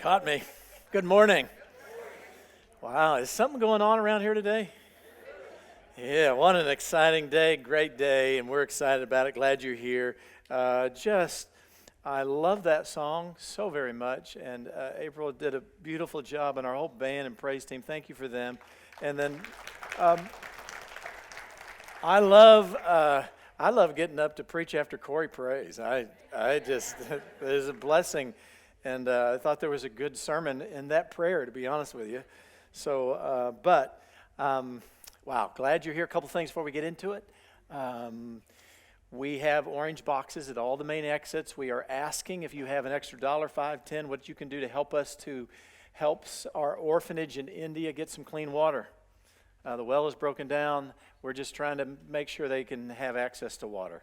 Caught me. Good morning. Wow, is something going on around here today? Yeah, what an exciting day, great day, and we're excited about it. Glad you're here. I love that song so very much, and April did a beautiful job, and our whole band and praise team, thank you for them. And then I love getting up to preach after Corey prays. I just, it is a blessing. And I thought there was a good sermon in that prayer, to be honest with you. So, wow, glad you're here. A couple things before we get into it. We have orange boxes at all the main exits. We are asking if you have an extra $1, $5, $10, what you can do to help us to help our orphanage in India get some clean water. The well is broken down. We're just trying to make sure they can have access to water.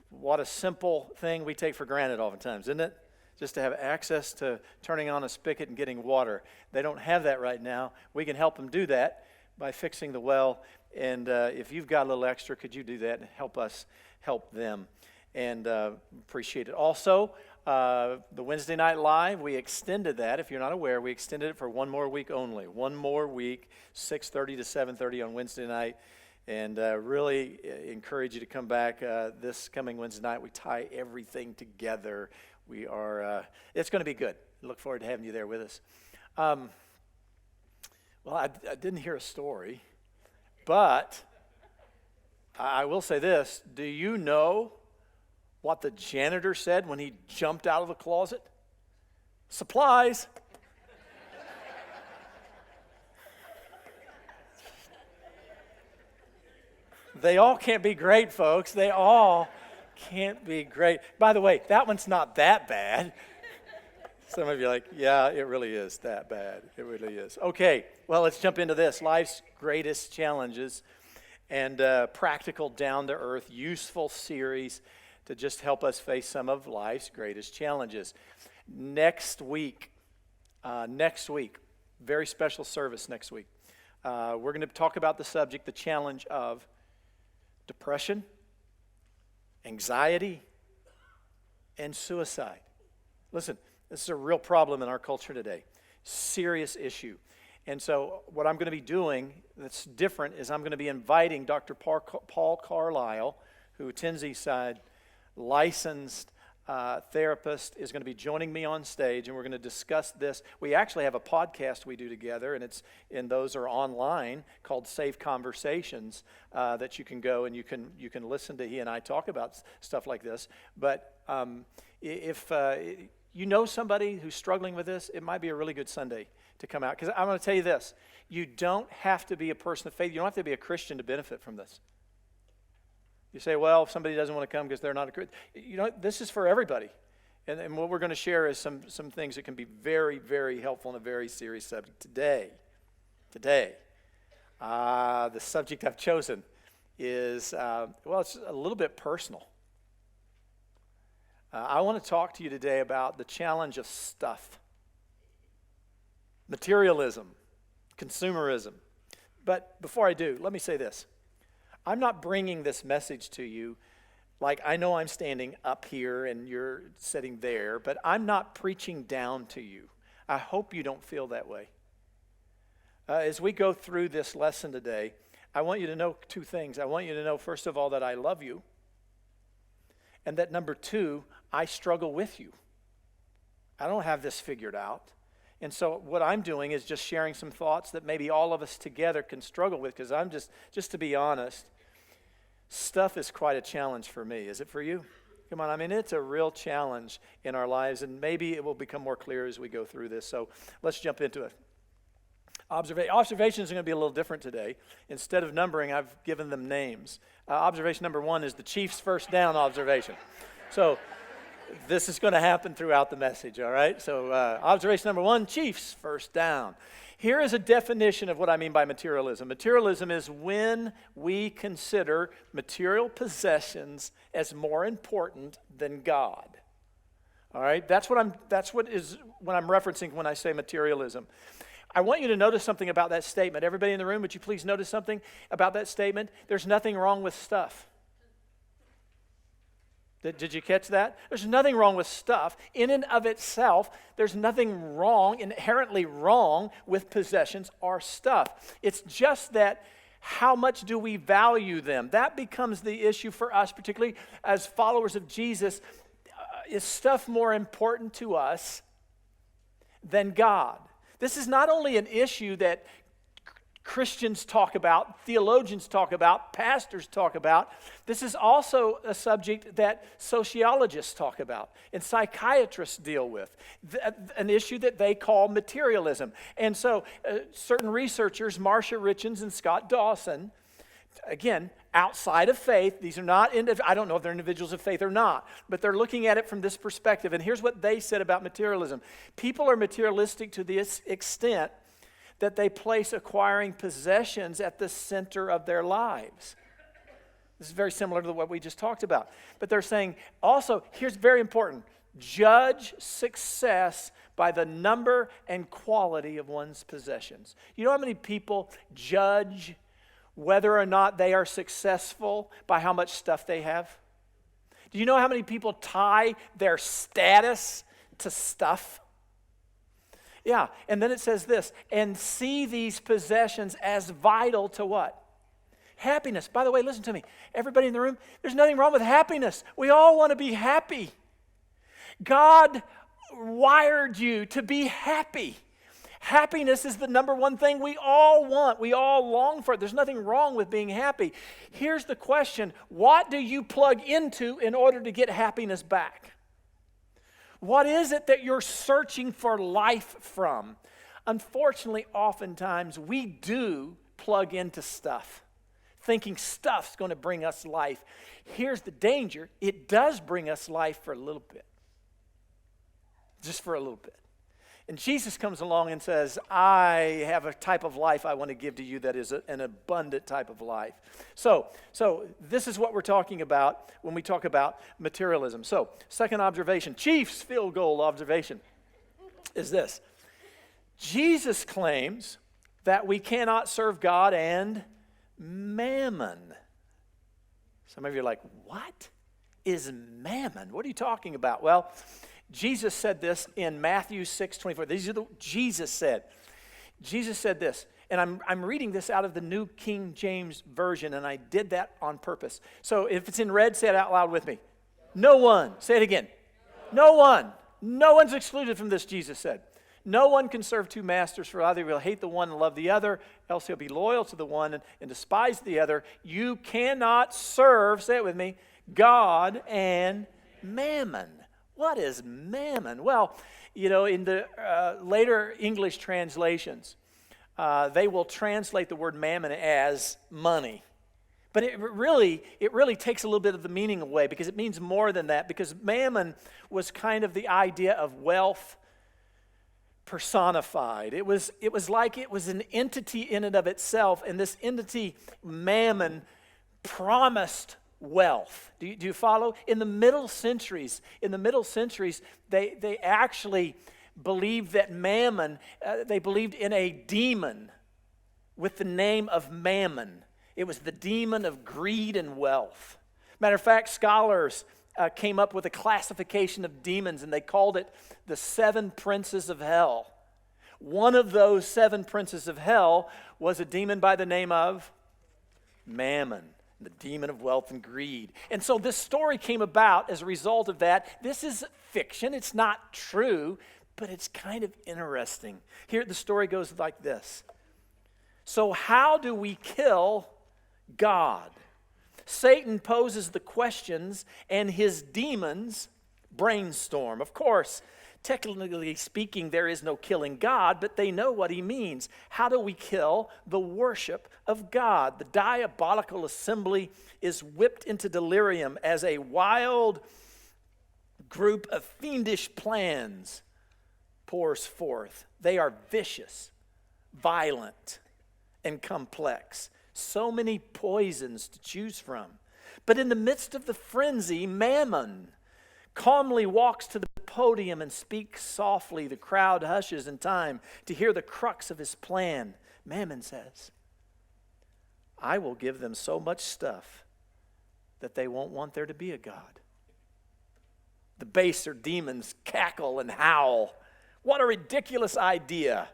What a simple thing we take for granted oftentimes, isn't it? Just to have access to turning on a spigot and getting water. They don't have that right now. We can help them do that by fixing the well. And if you've got a little extra, could you do that and help us help them? And appreciate it. Also, the Wednesday Night Live, we extended that. If you're not aware, we extended it for one more week only. One more week, 6:30 to 7:30 on Wednesday night. And really encourage you to come back this coming Wednesday night. We tie everything together. We are, it's going to be good. Look forward to having you there with us. Well, I didn't hear a story, but I will say this. Do you know what the janitor said when he jumped out of the closet? Supplies. They all can't be great, folks. They all can't be great. By the way, that one's not that bad. Some of you are like, yeah, it really is that bad. It really is. Okay, well, let's jump into this. Life's greatest challenges and practical, down-to-earth, useful series to just help us face some of life's greatest challenges. Next week, very special service next week. We're going to talk about the subject, the challenge of depression, anxiety, and suicide. Listen, this is a real problem in our culture today. Serious issue. And so what I'm going to be doing that's different is I'm going to be inviting Dr. Paul Carlisle, who attends Eastside, licensed therapist, is going to be joining me on stage, and we're going to discuss this. We actually have a podcast we do together, and those are online, called Safe Conversations, that you can go and you can listen to he and I talk about stuff like this. But if you know somebody who's struggling with this, it might be a really good Sunday to come out. Because I'm going to tell you this: you don't have to be a person of faith. You don't have to be a Christian to benefit from this. You say, well, if somebody doesn't want to come because they're not a Christian, this is for everybody. And what we're going to share is some things that can be very, very helpful in a very serious subject today. The subject I've chosen is, it's a little bit personal. I want to talk to you today about the challenge of stuff. Materialism, consumerism. But before I do, let me say this. I'm not bringing this message to you like I know I'm standing up here and you're sitting there, but I'm not preaching down to you. I hope you don't feel that way. As we go through this lesson today, I want you to know two things. I want you to know, first of all, that I love you, and that number two, I struggle with you. I don't have this figured out. And so what I'm doing is just sharing some thoughts that maybe all of us together can struggle with, because I'm just to be honest, stuff is quite a challenge for me. Is it for you? Come on, it's a real challenge in our lives, and maybe it will become more clear as we go through this. So let's jump into it. Observations are going to be a little different today. Instead of numbering, I've given them names. Observation number 1 is the Chiefs' first down observation. So this is going to happen throughout the message, all right? So observation number 1, Chiefs' first down. Here is a definition of what I mean by materialism. Materialism is when we consider material possessions as more important than God. All right? That's what I'm referencing when I say materialism. I want you to notice something about that statement. Everybody in the room, would you please notice something about that statement? There's nothing wrong with stuff. Did you catch that? There's nothing wrong with stuff. In and of itself, there's nothing wrong, inherently wrong with possessions or stuff. It's just that how much do we value them? That becomes the issue for us, particularly as followers of Jesus. Is stuff more important to us than God? This is not only an issue that Christians talk about, theologians talk about, pastors talk about. This is also a subject that sociologists talk about and psychiatrists deal with, an issue that they call materialism. And so certain researchers, Marcia Richens and Scott Dawson, again, outside of faith, these are not, I don't know if they're individuals of faith or not, but they're looking at it from this perspective. And here's what they said about materialism. People are materialistic to this extent that they place acquiring possessions at the center of their lives. This is very similar to what we just talked about. But they're saying also, here's very important, judge success by the number and quality of one's possessions. You know how many people judge whether or not they are successful by how much stuff they have? Do you know how many people tie their status to stuff? Yeah, and then it says this, and see these possessions as vital to what? Happiness. By the way, listen to me. Everybody in the room, there's nothing wrong with happiness. We all want to be happy. God wired you to be happy. Happiness is the number one thing we all want. We all long for it. There's nothing wrong with being happy. Here's the question. What do you plug into in order to get happiness back? What is it that you're searching for life from? Unfortunately, oftentimes we do plug into stuff, thinking stuff's going to bring us life. Here's the danger. It does bring us life for a little bit. Just for a little bit. And Jesus comes along and says, I have a type of life I want to give to you that is an abundant type of life. So this is what we're talking about when we talk about materialism. So, second observation, Chiefs field goal observation is this. Jesus claims that we cannot serve God and mammon. Some of you are like, what is mammon? What are you talking about? Well, Jesus said this in Matthew 6:24. These are Jesus said. Jesus said this, and I'm reading this out of the New King James Version, and I did that on purpose. So if it's in red, say it out loud with me. No one. Say it again. No one. No one's excluded from this, Jesus said. No one can serve two masters, for either he'll hate the one and love the other, else he'll be loyal to the one and despise the other. You cannot serve, say it with me, God and mammon. What is mammon? Well, you know, in the later English translations, they will translate the word mammon as money. But it really takes a little bit of the meaning away because it means more than that, because mammon was kind of the idea of wealth personified. It was like it was an entity in and of itself, and this entity, mammon, promised wealth. Do you follow? In the middle centuries, they actually believed that mammon, they believed in a demon with the name of Mammon. It was the demon of greed and wealth. Matter of fact, scholars came up with a classification of demons, and they called it the 7 princes of hell. One of those 7 princes of hell was a demon by the name of Mammon, the demon of wealth and greed. And so this story came about as a result of that. This is fiction. It's not true, but it's kind of interesting. Here the story goes like this. So how do we kill God? Satan poses the questions, and his demons brainstorm. Of course, technically speaking, there is no killing God, but they know what he means. How do we kill the worship of God? The diabolical assembly is whipped into delirium as a wild group of fiendish plans pours forth. They are vicious, violent, and complex. So many poisons to choose from. But in the midst of the frenzy, Mammon calmly walks to the podium and speaks softly. The crowd hushes in time to hear the crux of his plan. Mammon says, I will give them so much stuff that they won't want there to be a God. The baser demons cackle and howl. What a ridiculous idea.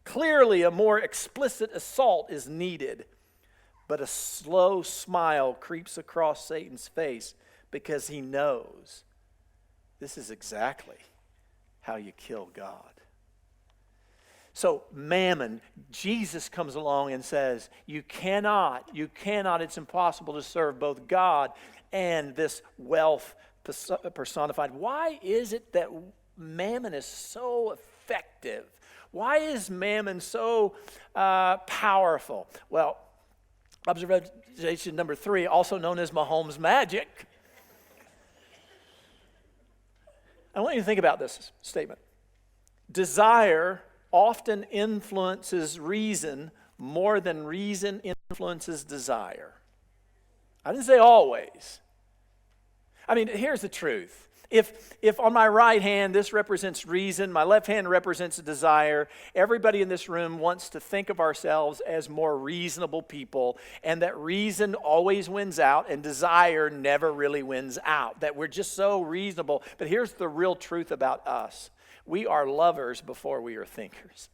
Clearly, a more explicit assault is needed. But a slow smile creeps across Satan's face because he knows this is exactly how you kill God. So Mammon, Jesus comes along and says, you cannot, it's impossible to serve both God and this wealth personified. Why is it that Mammon is so effective? Why is Mammon so powerful? Well, observation number 3, also known as Mahomes magic. I want you to think about this statement. Desire often influences reason more than reason influences desire. I didn't say always. I mean, here's the truth. If on my right hand this represents reason, my left hand represents desire, everybody in this room wants to think of ourselves as more reasonable people, and that reason always wins out and desire never really wins out, that we're just so reasonable. But here's the real truth about us. We are lovers before we are thinkers.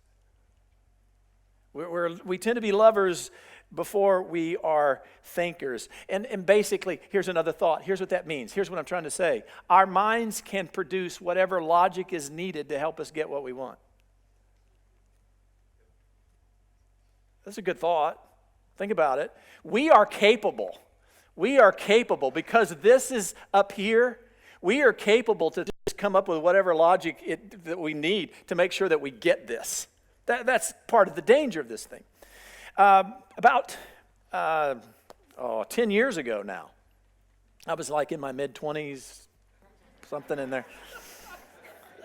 We tend to be lovers before we are thinkers. And basically, here's another thought. Here's what that means. Here's what I'm trying to say. Our minds can produce whatever logic is needed to help us get what we want. That's a good thought. Think about it. We are capable. We are capable because this is up here. We are capable to just come up with whatever logic that we need to make sure that we get this. That's part of the danger of this thing. About 10 years ago now, I was like in my mid-20s, something in there.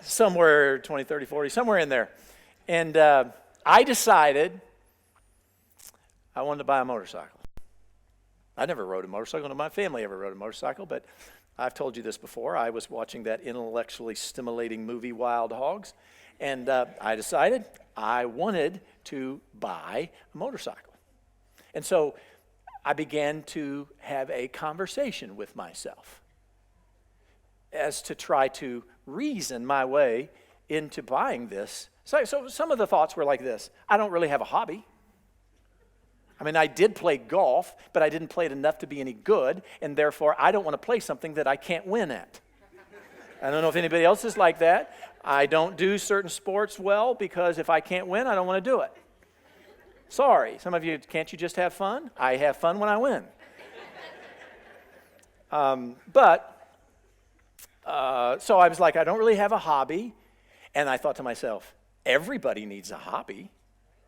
Somewhere 20, 30, 40, somewhere in there. And I decided I wanted to buy a motorcycle. I never rode a motorcycle. None of my family ever rode a motorcycle, but I've told you this before. I was watching that intellectually stimulating movie Wild Hogs, and I decided I wanted to buy a motorcycle. And so I began to have a conversation with myself as to try to reason my way into buying this. So some of the thoughts were like this. I don't really have a hobby. I mean, I did play golf, but I didn't play it enough to be any good, and therefore I don't want to play something that I can't win at. I don't know if anybody else is like that. I don't do certain sports well because if I can't win, I don't want to do it. Sorry. Some of you, can't you just have fun? I have fun when I win. So I was like, I don't really have a hobby. And I thought to myself, everybody needs a hobby,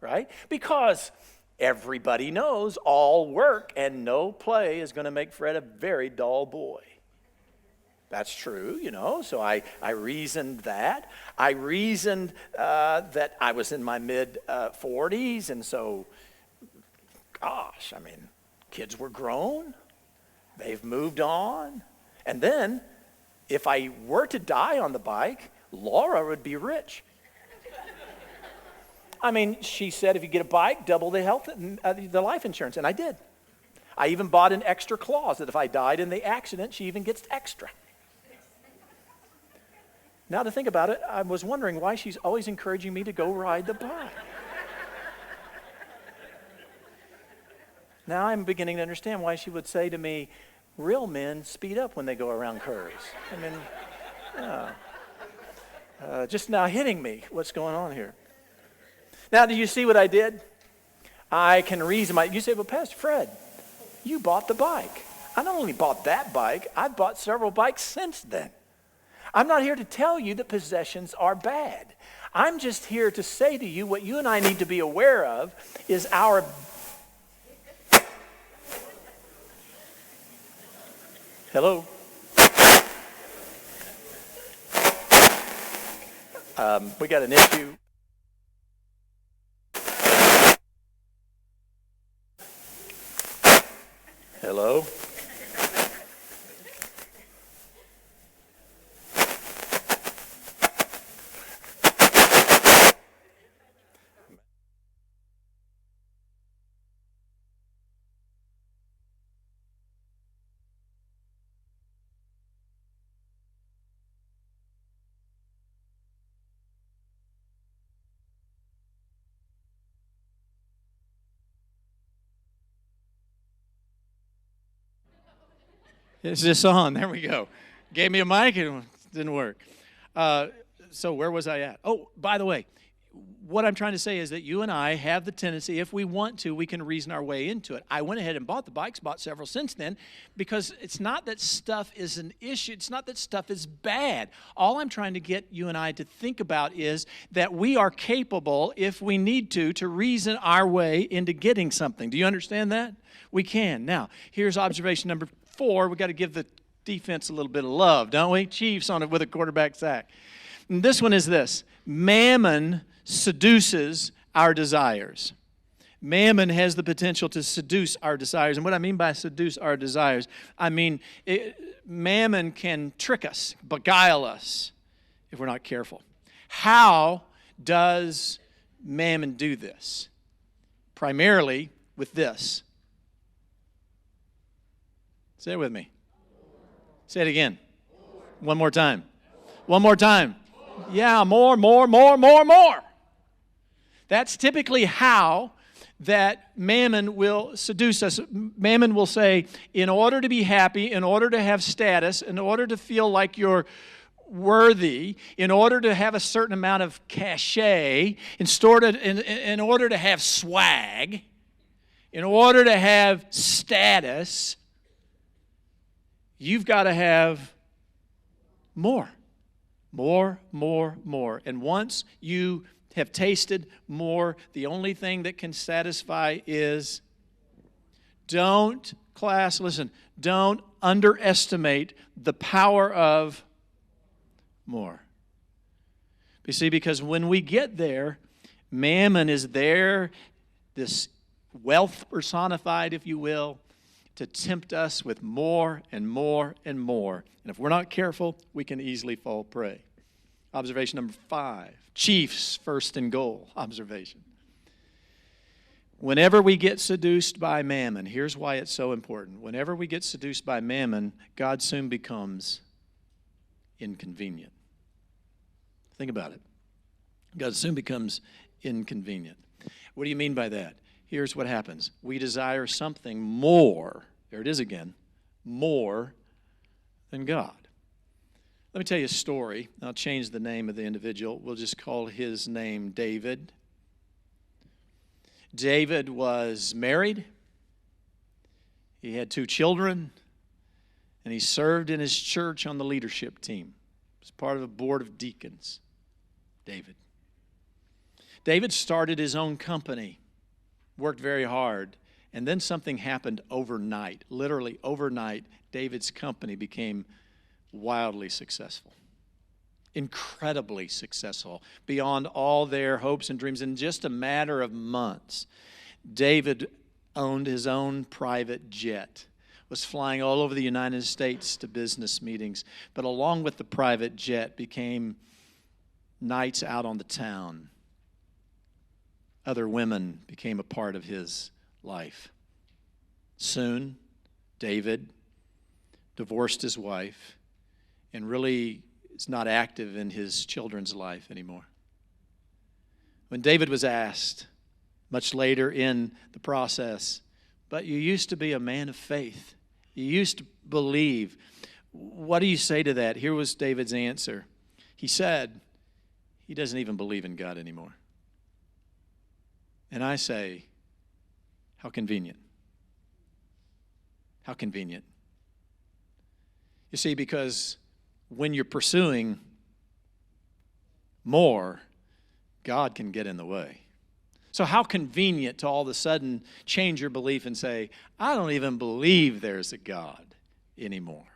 right? Because everybody knows all work and no play is going to make Fred a very dull boy. That's true, so I reasoned that. I reasoned that I was in my mid-40s, and so, gosh, I mean, kids were grown. They've moved on. And then, if I were to die on the bike, Laura would be rich. I mean, she said, if you get a bike, double the life insurance, and I did. I even bought an extra clause that if I died in the accident, she even gets extra. Now to think about it, I was wondering why she's always encouraging me to go ride the bike. Now I'm beginning to understand why she would say to me, real men speed up when they go around curves. I mean, just now hitting me, what's going on here? Now, do you see what I did? I can reason you say, well, Pastor Fred, you bought the bike. I not only bought that bike, I've bought several bikes since then. I'm not here to tell you that possessions are bad. I'm just here to say to you what you and I need to be aware of is our... Hello? We got an issue. Hello? Is this on? There we go. Gave me a mic and it didn't work. So where was I at? Oh, by the way, what I'm trying to say is that you and I have the tendency, if we want to, we can reason our way into it. I went ahead and bought the bikes, bought several since then, because it's not that stuff is an issue. It's not that stuff is bad. All I'm trying to get you and I to think about is that we are capable, if we need to reason our way into getting something. Do you understand that? We can. Now, here's observation number 4. We've got to give the defense a little bit of love, don't we? Chiefs on it with a quarterback sack. And this one is this. Mammon seduces our desires. Mammon has the potential to seduce our desires. And what I mean by seduce our desires, I mean mammon can trick us, beguile us if we're not careful. How does mammon do this? Primarily with this. Say it with me. Say it again. One more time. One more time. Yeah, more. That's typically how that mammon will seduce us. Mammon will say, in order to be happy, in order to have status, in order to feel like you're worthy, in order to have a certain amount of cachet, in order to have swag, in order to have status, you've got to have more. More. And once you have tasted more, the only thing that can satisfy is don't underestimate the power of more. You see, because when we get there, mammon is there, this wealth personified, if you will, to tempt us with more and more and more. And if we're not careful, we can easily fall prey. Observation number 5. Chiefs first and goal. Observation. Whenever we get seduced by mammon, here's why it's so important. Whenever we get seduced by mammon, God soon becomes inconvenient. Think about it. God soon becomes inconvenient. What do you mean by that? Here's what happens. We desire something more, there it is again, more than God. Let me tell you a story. I'll change the name of the individual. We'll just call his name David. David was married. He had 2 children, and he served in his church on the leadership team. He was part of a board of deacons. David started his own company. Worked very hard, and then something happened overnight. Literally overnight, David's company became wildly successful. Incredibly successful, beyond all their hopes and dreams. In just a matter of months, David owned his own private jet, was flying all over the United States to business meetings, but along with the private jet became nights out on the town. Other women became a part of his life. Soon, David divorced his wife and really is not active in his children's life anymore. When David was asked, much later in the process, but you used to be a man of faith. You used to believe. What do you say to that? Here was David's answer. He said, he doesn't even believe in God anymore. And I say, how convenient. How convenient. You see, because when you're pursuing more, God can get in the way. So how convenient to all of a sudden change your belief and say, I don't even believe there's a God anymore.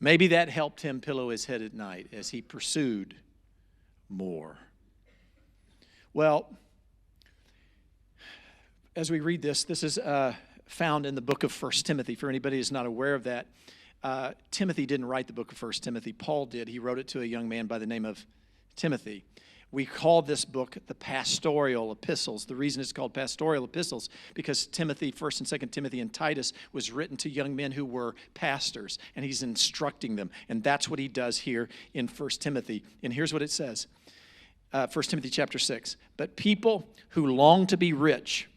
Maybe that helped him pillow his head at night as he pursued more. Well, as we read this is found in the book of 1 Timothy. For anybody who's not aware of that, Timothy didn't write the book of 1 Timothy. Paul did. He wrote it to a young man by the name of Timothy. We call this book the pastoral epistles. The reason it's called pastoral epistles because Timothy, 1st and 2nd Timothy and Titus was written to young men who were pastors, and he's instructing them. And that's what he does here in 1 Timothy. And here's what it says. 1 Timothy chapter 6. But people who long to be rich,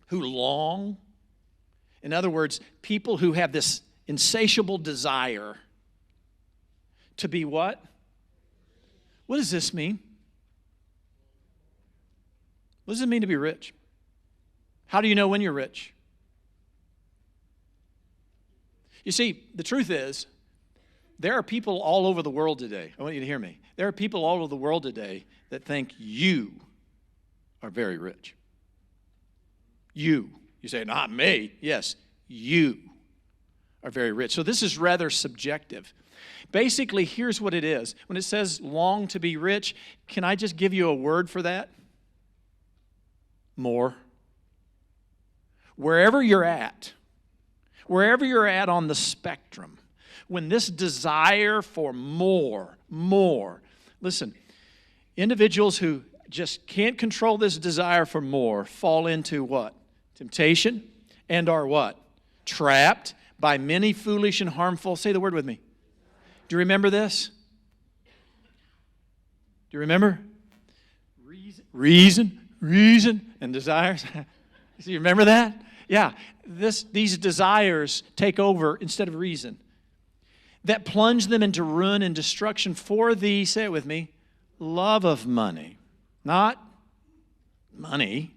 in other words, people who have this insatiable desire to be what? What does this mean? What does it mean to be rich? How do you know when you're rich? You see, the truth is, there are people all over the world today. I want you to hear me. There are people all over the world today that think you are very rich. You. You say, not me. Yes, you are very rich. So this is rather subjective. Basically, here's what it is. When it says long to be rich, can I just give you a word for that? More. Wherever you're at on the spectrum, when this desire for more, listen, individuals who just can't control this desire for more fall into what? Temptation, and are what? Trapped by many foolish and harmful, say the word with me. Do you remember this? Do you remember? Reason, and desires. Do you remember that? Yeah, these desires take over instead of reason. That plunge them into ruin and destruction for the, say it with me, love of money. Not money.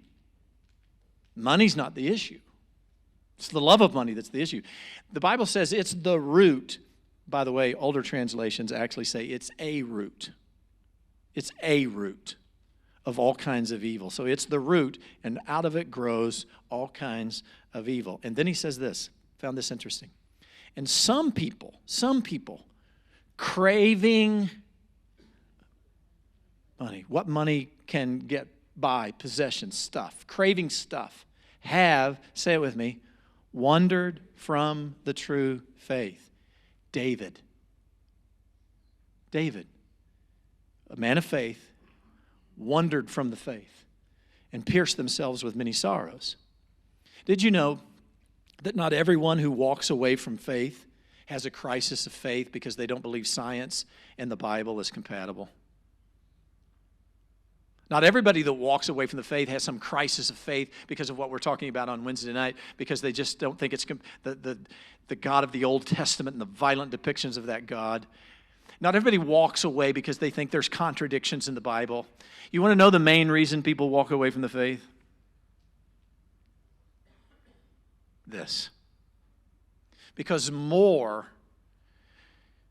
Money's not the issue. It's the love of money that's the issue. The Bible says it's the root. By the way, older translations actually say it's a root. It's a root of all kinds of evil. So it's the root, and out of it grows all kinds of evil. And then he says this, found this interesting. And some people craving money, what money can get by, possessions, stuff, craving stuff, have, say it with me, wandered from the true faith. David, a man of faith, wandered from the faith and pierced themselves with many sorrows. Did you know that not everyone who walks away from faith has a crisis of faith because they don't believe science and the Bible is compatible? Not everybody that walks away from the faith has some crisis of faith because of what we're talking about on Wednesday night, because they just don't think it's the God of the Old Testament and the violent depictions of that God. Not everybody walks away because they think there's contradictions in the Bible. You want to know the main reason people walk away from the faith? This. Because more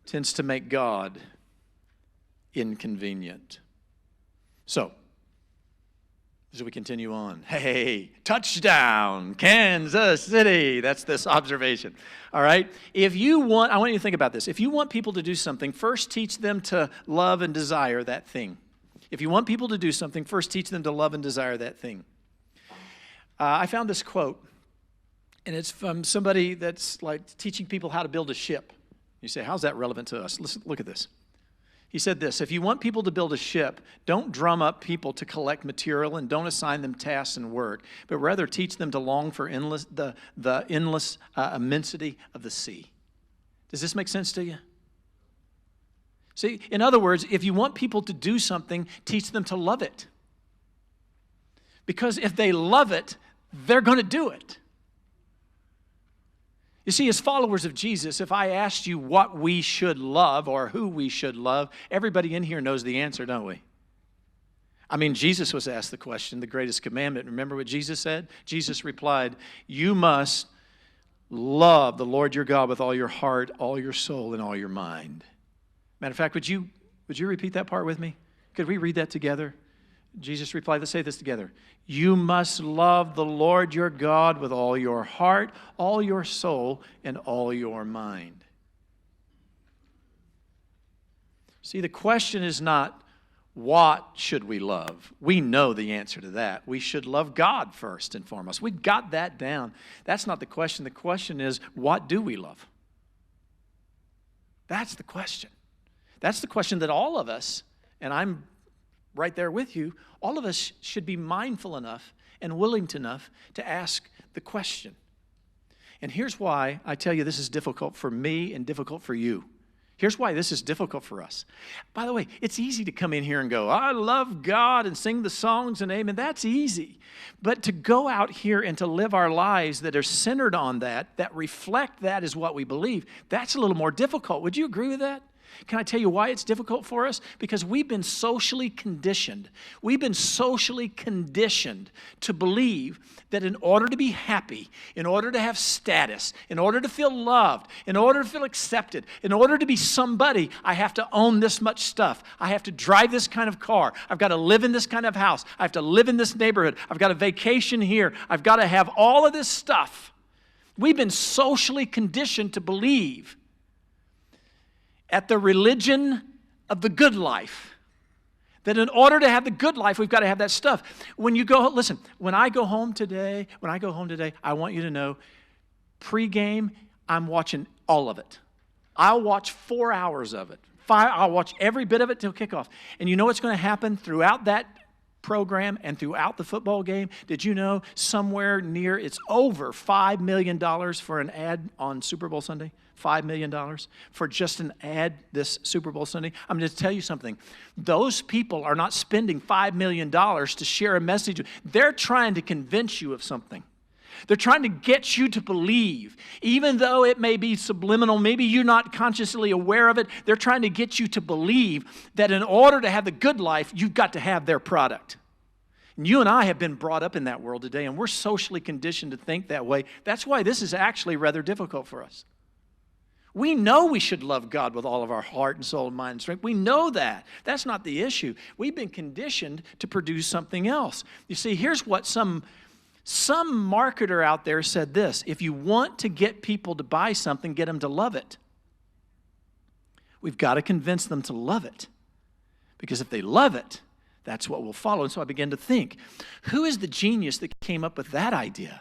tends to make God inconvenient. So, as we continue on, hey, touchdown, Kansas City. That's this observation. All right? I want you to think about this. If you want people to do something, first teach them to love and desire that thing. If you want people to do something, first teach them to love and desire that thing. I found this quote, and it's from somebody that's like teaching people how to build a ship. You say, how's that relevant to us? Listen, look at this. He said this, if you want people to build a ship, don't drum up people to collect material and don't assign them tasks and work, but rather teach them to long for the endless immensity of the sea. Does this make sense to you? See, in other words, if you want people to do something, teach them to love it. Because if they love it, they're going to do it. You see, as followers of Jesus, if I asked you what we should love or who we should love, everybody in here knows the answer, don't we? I mean, Jesus was asked the question, the greatest commandment. Remember what Jesus said? Jesus replied, you must love the Lord your God with all your heart, all your soul, and all your mind. Matter of fact, would you repeat that part with me? Could we read that together? Jesus replied, let's say this together. You must love the Lord your God with all your heart, all your soul, and all your mind. See, the question is not, what should we love? We know the answer to that. We should love God first and foremost. We got that down. That's not the question. The question is, what do we love? That's the question. That's the question that all of us, and I'm right there with you, all of us should be mindful enough and willing enough to ask the question. And here's why I tell you this is difficult for me and difficult for you. Here's why this is difficult for us. By the way, it's easy to come in here and go, I love God, and sing the songs and amen. That's easy. But to go out here and to live our lives that are centered on that reflect that is what we believe, that's a little more difficult. Would you agree with that? Can I tell you why it's difficult for us? Because we've been socially conditioned. We've been socially conditioned to believe that in order to be happy, in order to have status, in order to feel loved, in order to feel accepted, in order to be somebody, I have to own this much stuff. I have to drive this kind of car. I've got to live in this kind of house. I have to live in this neighborhood. I've got a vacation here. I've got to have all of this stuff. We've been socially conditioned to believe at the religion of the good life. That in order to have the good life, we've got to have that stuff. When I go home today, I want you to know, pregame, I'm watching all of it. I'll watch 4 hours of it. I'll watch every bit of it till kickoff. And you know what's going to happen throughout that program and throughout the football game? Did you know it's over $5 million for an ad on Super Bowl Sunday? $5 million for just an ad this Super Bowl Sunday. I'm going to tell you something. Those people are not spending $5 million to share a message. They're trying to convince you of something. They're trying to get you to believe, even though it may be subliminal, maybe you're not consciously aware of it. They're trying to get you to believe that in order to have the good life, you've got to have their product. And you and I have been brought up in that world today, and we're socially conditioned to think that way. That's why this is actually rather difficult for us. We know we should love God with all of our heart and soul and mind and strength. We know that. That's not the issue. We've been conditioned to produce something else. You see, here's what some marketer out there said this: if you want to get people to buy something, get them to love it. We've got to convince them to love it. Because if they love it, that's what will follow. And so I began to think, who is the genius that came up with that idea?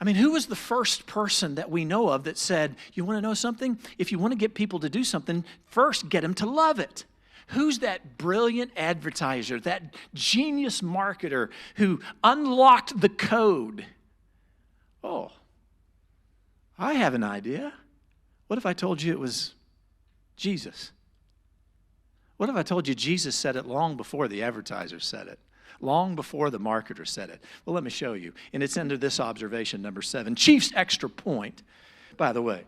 I mean, who was the first person that we know of that said, you want to know something? If you want to get people to do something, first get them to love it. Who's that brilliant advertiser, that genius marketer who unlocked the code? Oh, I have an idea. What if I told you it was Jesus? What if I told you Jesus said it long before the advertiser said it? Long before the marketer said it. Well, let me show you. And it's under this observation, number 7. Chief's extra point, by the way.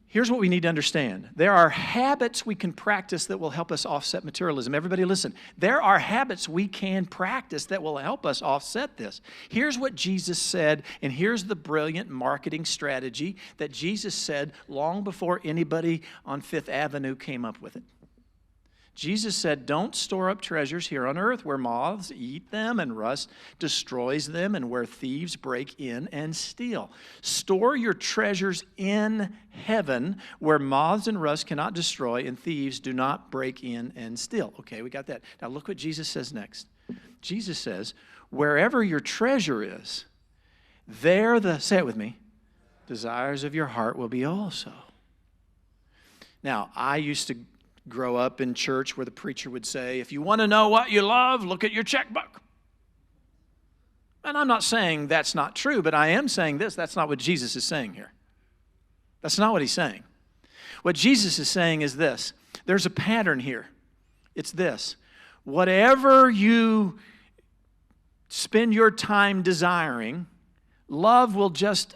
Here's what we need to understand. There are habits we can practice that will help us offset materialism. Everybody listen. There are habits we can practice that will help us offset this. Here's what Jesus said, and here's the brilliant marketing strategy that Jesus said long before anybody on Fifth Avenue came up with it. Jesus said, don't store up treasures here on earth where moths eat them and rust destroys them and where thieves break in and steal. Store your treasures in heaven where moths and rust cannot destroy and thieves do not break in and steal. Okay, we got that. Now look what Jesus says next. Jesus says, wherever your treasure is, there say it with me, desires of your heart will be also. Now, I used to grow up in church where the preacher would say, if you want to know what you love, look at your checkbook. And I'm not saying that's not true, but I am saying this. That's not what Jesus is saying here. That's not what he's saying. What Jesus is saying is this. There's a pattern here. It's this. Whatever you spend your time desiring, love will just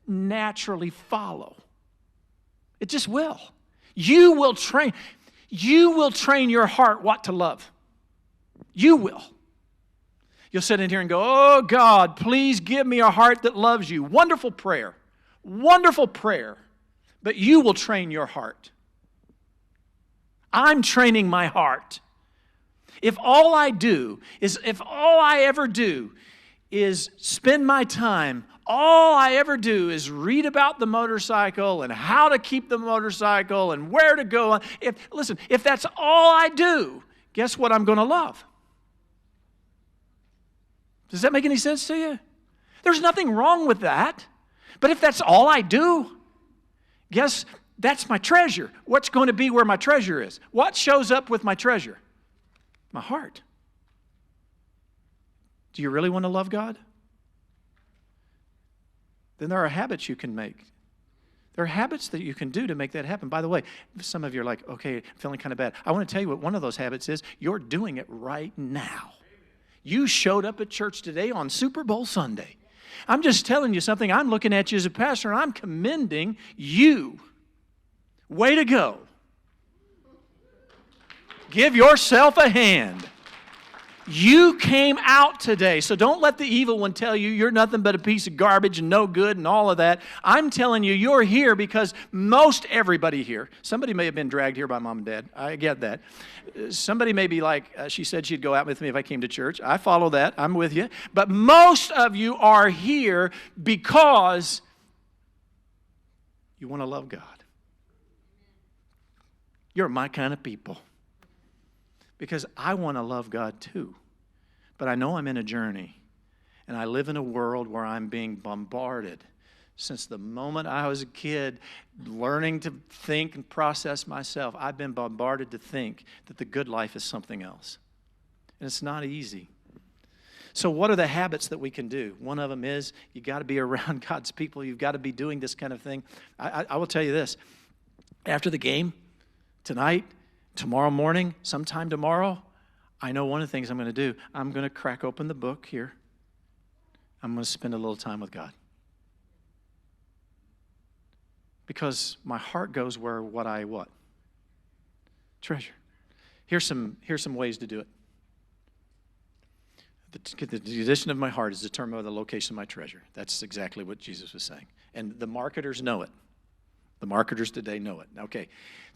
naturally follow. It just will. You will train your heart what to love. You will. You'll sit in here and go, oh God, please give me a heart that loves you. Wonderful prayer. Wonderful prayer. But you will train your heart. I'm training my heart. If all I ever do is spend my time, all I ever do is read about the motorcycle and how to keep the motorcycle and where to go. If that's all I do, guess what I'm going to love? Does that make any sense to you? There's nothing wrong with that. But if that's all I do, guess that's my treasure. What's going to be where my treasure is? What shows up with my treasure? My heart. Do you really want to love God? Then there are habits you can make There are habits that you can do to make that happen. By the way, some of you are like, okay, I'm feeling kind of bad. I want to tell you what one of those habits is. You're doing it right now. You showed up at church today on Super Bowl Sunday. I'm just telling you something. I'm looking at you as a pastor, and I'm commending you. Way to go. Give yourself a hand. You came out today, so don't let the evil one tell you you're nothing but a piece of garbage and no good and all of that. I'm telling you, you're here because most everybody here, somebody may have been dragged here by mom and dad. I get that. Somebody may be like, she said she'd go out with me if I came to church. I follow that. I'm with you. But most of you are here because you want to love God. You're my kind of people. Because I want to love God too. But I know I'm in a journey. And I live in a world where I'm being bombarded. Since the moment I was a kid, learning to think and process myself, I've been bombarded to think that the good life is something else. And it's not easy. So what are the habits that we can do? One of them is you got to be around God's people. You've got to be doing this kind of thing. I will tell you this. After the game, tonight, tomorrow morning, sometime tomorrow, I know one of the things I'm going to do. I'm going to crack open the book here. I'm going to spend a little time with God. Because my heart goes where what I treasure. Here's some ways to do it. The condition of my heart is determined by the location of my treasure. That's exactly what Jesus was saying. And the marketers know it. The marketers today know it. Okay,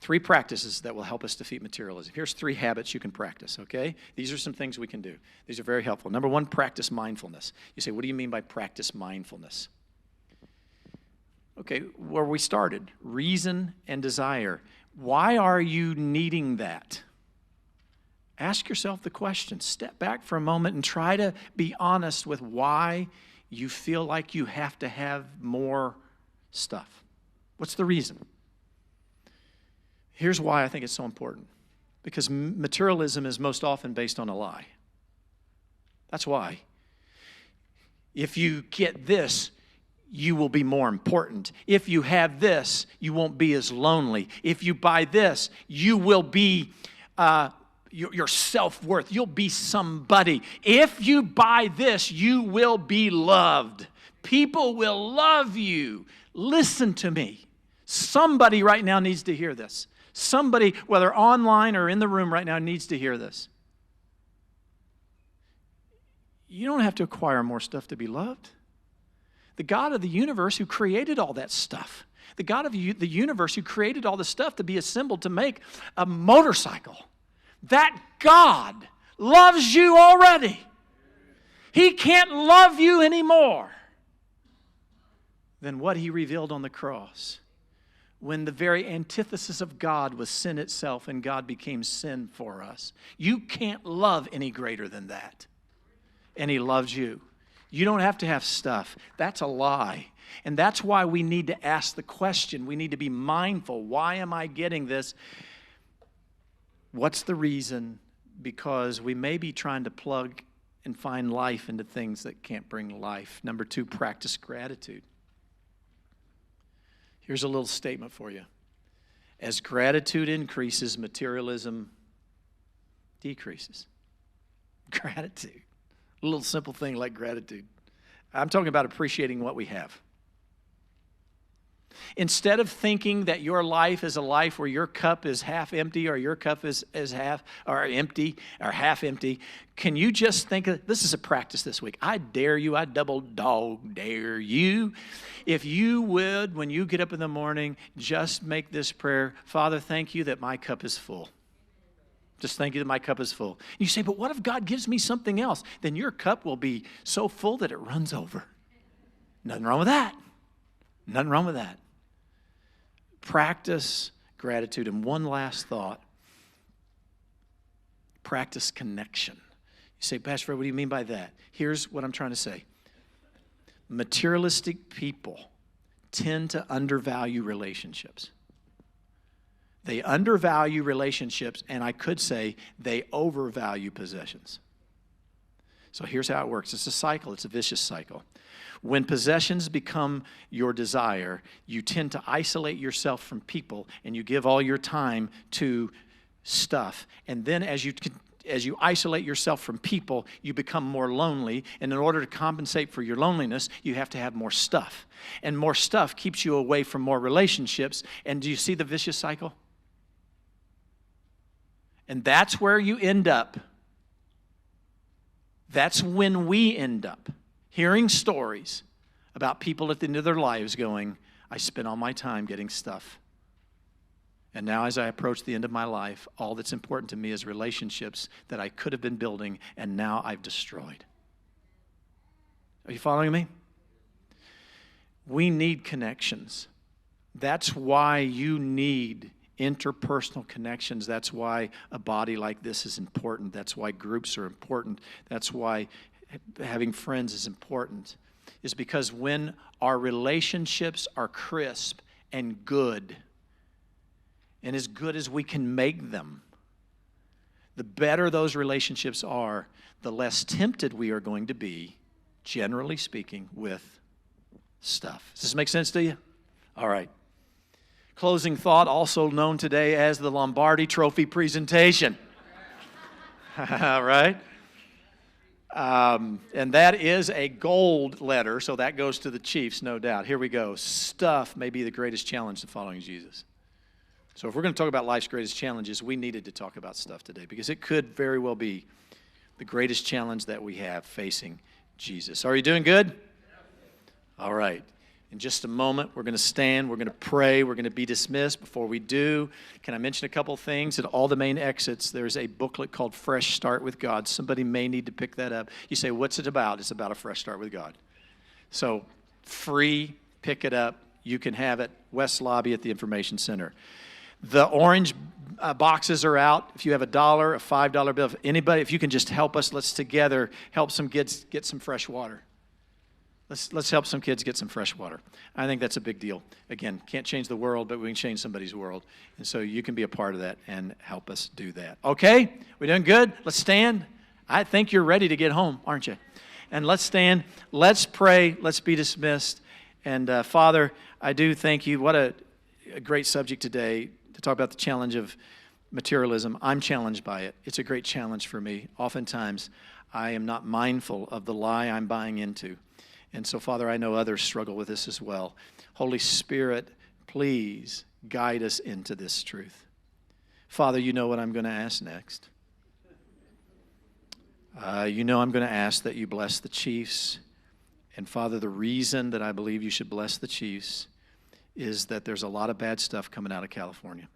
3 practices that will help us defeat materialism. Here's 3 habits you can practice, okay? These are some things we can do. These are very helpful. Number 1, practice mindfulness. You say, what do you mean by practice mindfulness? Okay, where we started, reason and desire. Why are you needing that? Ask yourself the question. Step back for a moment and try to be honest with why you feel like you have to have more stuff. What's the reason? Here's why I think it's so important. Because materialism is most often based on a lie. That's why. If you get this, you will be more important. If you have this, you won't be as lonely. If you buy this, you will be your self-worth. You'll be somebody. If you buy this, you will be loved. People will love you. Listen to me. Somebody right now needs to hear this. Somebody, whether online or in the room right now, needs to hear this. You don't have to acquire more stuff to be loved. The God of the universe who created all that stuff, the God of the universe who created all the stuff to be assembled to make a motorcycle, that God loves you already. He can't love you anymore than what he revealed on the cross. When the very antithesis of God was sin itself and God became sin for us. You can't love any greater than that. And he loves you. You don't have to have stuff. That's a lie. And that's why we need to ask the question. We need to be mindful. Why am I getting this? What's the reason? Because we may be trying to plug and find life into things that can't bring life. Number 2, practice gratitude. Here's a little statement for you. As gratitude increases, materialism decreases. Gratitude. A little simple thing like gratitude. I'm talking about appreciating what we have. Instead of thinking that your life is a life where your cup is half empty or your cup is half or empty or half empty, can you just think of, this is a practice this week. I dare you, I double dog dare you. If you would, when you get up in the morning, just make this prayer, Father, thank you that my cup is full. Just thank you that my cup is full. You say, but what if God gives me something else? Then your cup will be so full that it runs over. Nothing wrong with that. Nothing wrong with that. Practice gratitude. And one last thought. Practice connection. You say, Pastor Fred, what do you mean by that? Here's what I'm trying to say. Materialistic people tend to undervalue relationships. They undervalue relationships, and I could say they overvalue possessions. So here's how it works. It's a cycle. It's a vicious cycle. When possessions become your desire, you tend to isolate yourself from people and you give all your time to stuff. And then as you isolate yourself from people, you become more lonely. And in order to compensate for your loneliness, you have to have more stuff. And more stuff keeps you away from more relationships. And do you see the vicious cycle? And that's where you end up. That's when we end up hearing stories about people at the end of their lives going, I spent all my time getting stuff. And now as I approach the end of my life, all that's important to me is relationships that I could have been building and now I've destroyed. Are you following me? We need connections. That's why you need interpersonal connections. That's why a body like this is important. That's why groups are important. That's why having friends is important. Is because when our relationships are crisp and good, and as good as we can make them, the better those relationships are, the less tempted we are going to be, generally speaking, with stuff. Does this make sense to you? All right. Closing thought, also known today as the Lombardi Trophy presentation. All right. And that is a gold letter, so that goes to the Chiefs, no doubt. Here we go. Stuff may be the greatest challenge to following Jesus. So if we're going to talk about life's greatest challenges, we needed to talk about stuff today because it could very well be the greatest challenge that we have facing Jesus. Are you doing good? All right. In just a moment, we're going to stand, we're going to pray, we're going to be dismissed. Before we do, can I mention a couple things? At all the main exits, there's a booklet called Fresh Start with God. Somebody may need to pick that up. You say, what's it about? It's about a fresh start with God. So free, pick it up. You can have it, West Lobby at the Information Center. The orange boxes are out. If you have $1, a $5 bill, if you can just help us, let's together help some kids get some fresh water. Let's help some kids get some fresh water. I think that's a big deal. Again, can't change the world, but we can change somebody's world. And so you can be a part of that and help us do that. Okay? We doing good? Let's stand. I think you're ready to get home, aren't you? And let's stand. Let's pray. Let's be dismissed. And Father, I do thank you. What a great subject today to talk about the challenge of materialism. I'm challenged by it. It's a great challenge for me. Oftentimes, I am not mindful of the lie I'm buying into. And so, Father, I know others struggle with this as well. Holy Spirit, please guide us into this truth. Father, you know what I'm going to ask next. You know I'm going to ask that you bless the Chiefs. And, Father, the reason that I believe you should bless the Chiefs is that there's a lot of bad stuff coming out of California.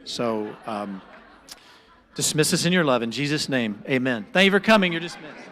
So dismiss us in your love. In Jesus' name, amen. Thank you for coming. You're dismissed.